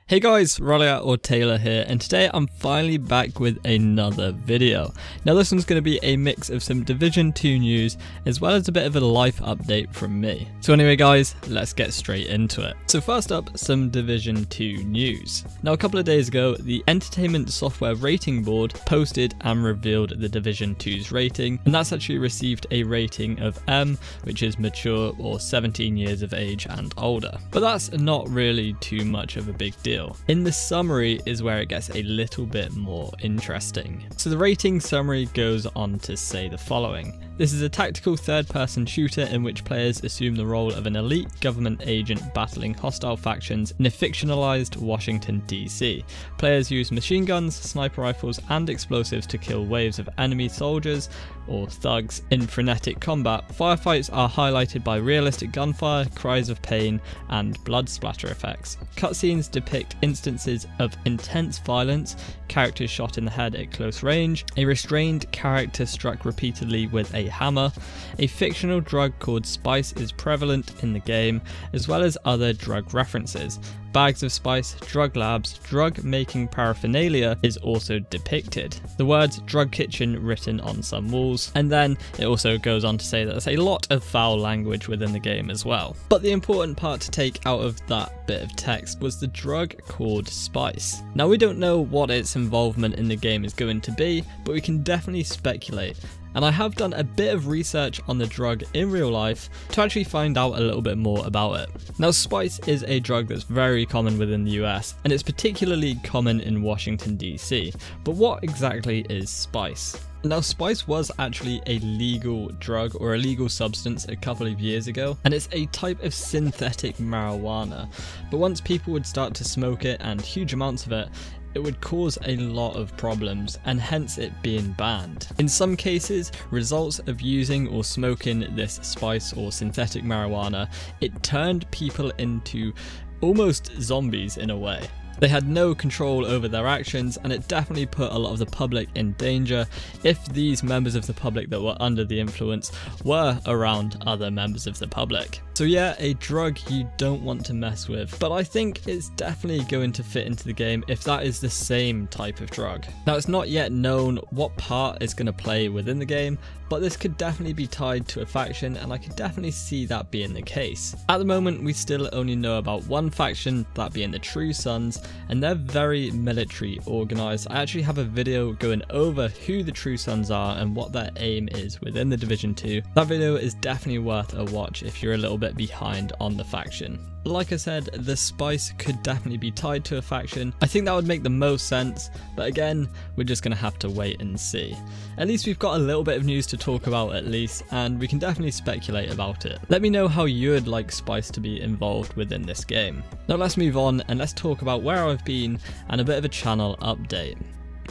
Hey guys, Rollier or Taylor here, and today I'm finally back with another video. Now this one's going to be a mix of some Division 2 news as well as a bit of a life update from me. So anyway guys, let's get straight into it. So first up, some Division 2 news. Now a couple of days ago, the Entertainment Software Rating Board posted and revealed the Division 2's rating, and that's actually received a rating of M, which is mature or 17 years of age and older. But that's not really too much of a big deal. In the summary is where it gets a little bit more interesting. So the rating summary goes on to say the following. This is a tactical third-person shooter in which players assume the role of an elite government agent battling hostile factions in a fictionalized Washington, D.C. Players use machine guns, sniper rifles, and explosives to kill waves of enemy soldiers or thugs in frenetic combat. Firefights are highlighted by realistic gunfire, cries of pain, and blood splatter effects. Cutscenes depict instances of intense violence, characters shot in the head at close range, a restrained character struck repeatedly with a hammer, a fictional drug called spice is prevalent in the game, as well as other drug references. Bags of spice, drug labs, drug making paraphernalia is also depicted. The words drug kitchen written on some walls, and then it also goes on to say that there's a lot of foul language within the game as well. But the important part to take out of that bit of text was the drug called spice. Now we don't know what its involvement in the game is going to be, but we can definitely speculate. And I have done a bit of research on the drug in real life to actually find out a little bit more about it. Now spice is a drug that's very common within the US, and it's particularly common in Washington DC. But what exactly is spice? Now spice was actually a legal drug or a legal substance a couple of years ago, and it's a type of synthetic marijuana. But once people would start to smoke it, and huge amounts of it, it would cause a lot of problems, and hence it being banned. In some cases, results of using or smoking this spice or synthetic marijuana, it turned people into almost zombies in a way. They had no control over their actions, and it definitely put a lot of the public in danger if these members of the public that were under the influence were around other members of the public. So yeah, a drug you don't want to mess with, but I think it's definitely going to fit into the game if that is the same type of drug. Now it's not yet known what part it's going to play within the game, but this could definitely be tied to a faction, and I could definitely see that being the case. At the moment we still only know about one faction, that being the True Sons, and they're very military organized. I actually have a video going over who the True Sons are and what their aim is within the Division 2. That video is definitely worth a watch if you're a little bit behind on the faction. Like I said, the spice could definitely be tied to a faction. I think that would make the most sense, but again, we're just going to have to wait and see. At least we've got a little bit of news to talk about at least, and we can definitely speculate about it. Let me know how you would like spice to be involved within this game. Now let's move on and let's talk about where I've been and a bit of a channel update.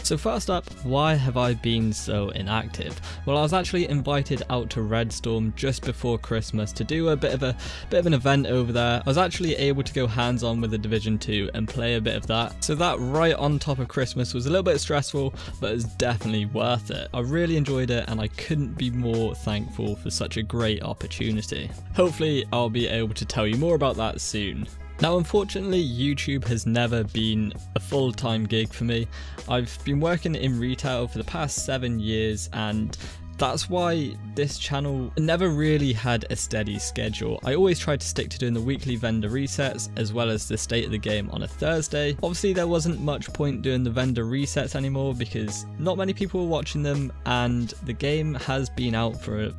So first up, why have I been so inactive? Well, I was actually invited out to Redstorm just before Christmas to do a bit of an event over there. I was actually able to go hands-on with the Division 2 and play a bit of that. So that right on top of Christmas was a little bit stressful, but it was definitely worth it. I really enjoyed it, and I couldn't be more thankful for such a great opportunity. Hopefully I'll be able to tell you more about that soon. Now unfortunately, YouTube has never been a full-time gig for me. I've been working in retail for the past 7 years, and that's why this channel never really had a steady schedule. I always tried to stick to doing the weekly vendor resets as well as the state of the game on a Thursday. Obviously there wasn't much point doing the vendor resets anymore because not many people were watching them, and the game has been out for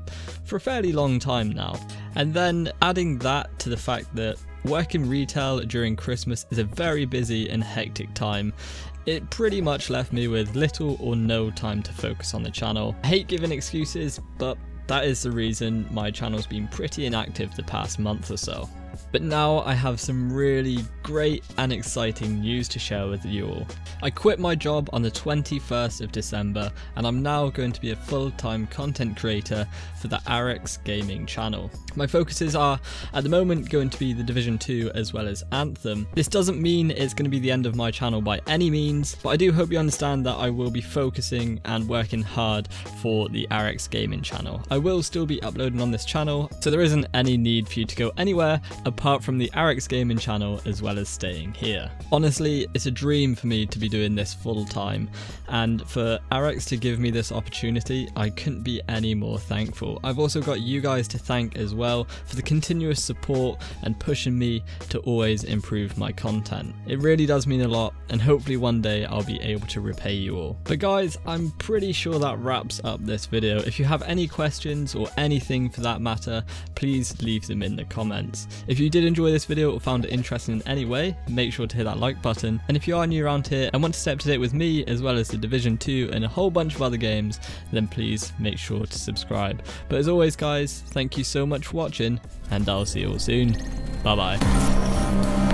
a fairly long time now. And then adding that to the fact that working retail during Christmas is a very busy and hectic time, it pretty much left me with little or no time to focus on the channel. I hate giving excuses, but that is the reason my channel's been pretty inactive the past month or so. But now I have some really great and exciting news to share with you all. I quit my job on the 21st of December, and I'm now going to be a full-time content creator for the Arex Gaming channel. My focuses are at the moment going to be the Division 2 as well as Anthem. This doesn't mean it's going to be the end of my channel by any means, but I do hope you understand that I will be focusing and working hard for the Arex Gaming channel. I will still be uploading on this channel, so there isn't any need for you to go anywhere apart from the Arekkz Gaming channel, as well as staying here. Honestly, it's a dream for me to be doing this full time, and for Arekkz to give me this opportunity, I couldn't be any more thankful. I've also got you guys to thank as well for the continuous support and pushing me to always improve my content. It really does mean a lot, and hopefully one day I'll be able to repay you all. But guys, I'm pretty sure that wraps up this video. If you have any questions or anything for that matter, please leave them in the comments. If you did enjoy this video or found it interesting in any way, make sure to hit that like button. And if you are new around here and want to stay up to date with me as well as the Division 2 and a whole bunch of other games, then please make sure to subscribe. But as always guys, thank you so much for watching, and I'll see you all soon. Bye bye.